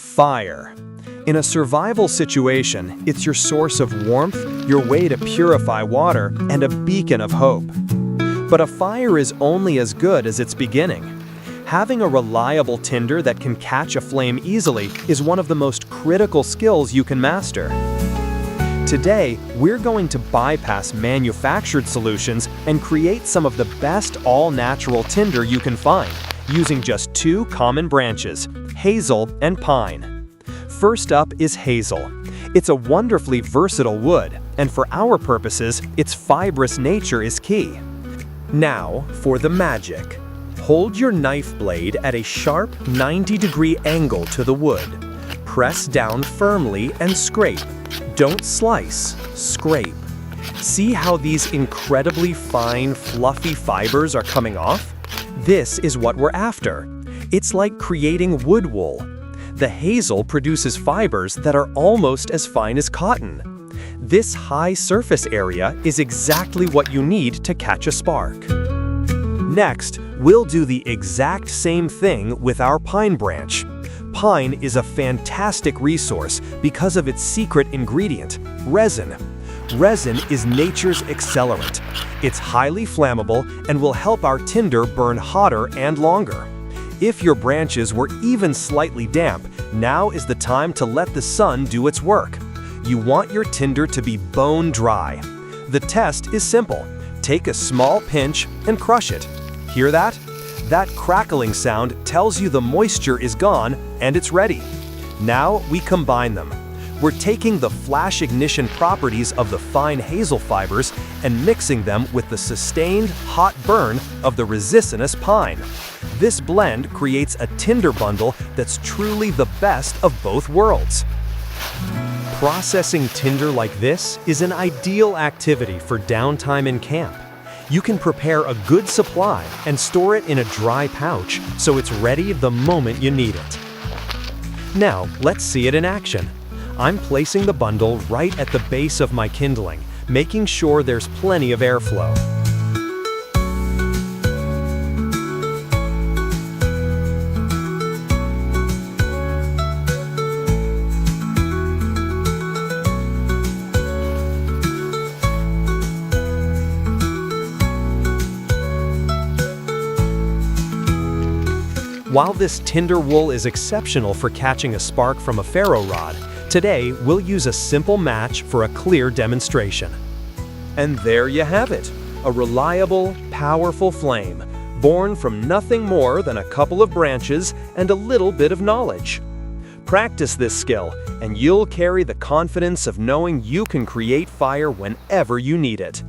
Fire. In a survival situation, it's your source of warmth, your way to purify water, and a beacon of hope. But a fire is only as good as its beginning. Having a reliable tinder that can catch a flame easily is one of the most critical skills you can master. Today, we're going to bypass manufactured solutions and create some of the best all-natural tinder you can find, using just two common branches, hazel and pine. First up is hazel. It's a wonderfully versatile wood, and for our purposes, its fibrous nature is key. Now, for the magic. Hold your knife blade at a sharp 90-degree angle to the wood. Press down firmly and scrape. Don't slice, scrape. See how these incredibly fine, fluffy fibers are coming off? This is what we're after. It's like creating wood wool. The hazel produces fibers that are almost as fine as cotton. This high surface area is exactly what you need to catch a spark. Next, we'll do the exact same thing with our pine branch. Pine is a fantastic resource because of its secret ingredient, resin. Resin is nature's accelerant. It's highly flammable and will help our tinder burn hotter and longer. If your branches were even slightly damp, now is the time to let the sun do its work. You want your tinder to be bone dry. The test is simple. Take a small pinch and crush it. Hear that? That crackling sound tells you the moisture is gone and it's ready. Now we combine them. We're taking the flash ignition properties of the fine hazel fibers and mixing them with the sustained hot burn of the resinous pine. This blend creates a tinder bundle that's truly the best of both worlds. Processing tinder like this is an ideal activity for downtime in camp. You can prepare a good supply and store it in a dry pouch so it's ready the moment you need it. Now, let's see it in action. I'm placing the bundle right at the base of my kindling, making sure there's plenty of airflow. While this tinder wool is exceptional for catching a spark from a ferro rod, today we'll use a simple match for a clear demonstration. And there you have it, a reliable, powerful flame, born from nothing more than a couple of branches and a little bit of knowledge. Practice this skill, and you'll carry the confidence of knowing you can create fire whenever you need it.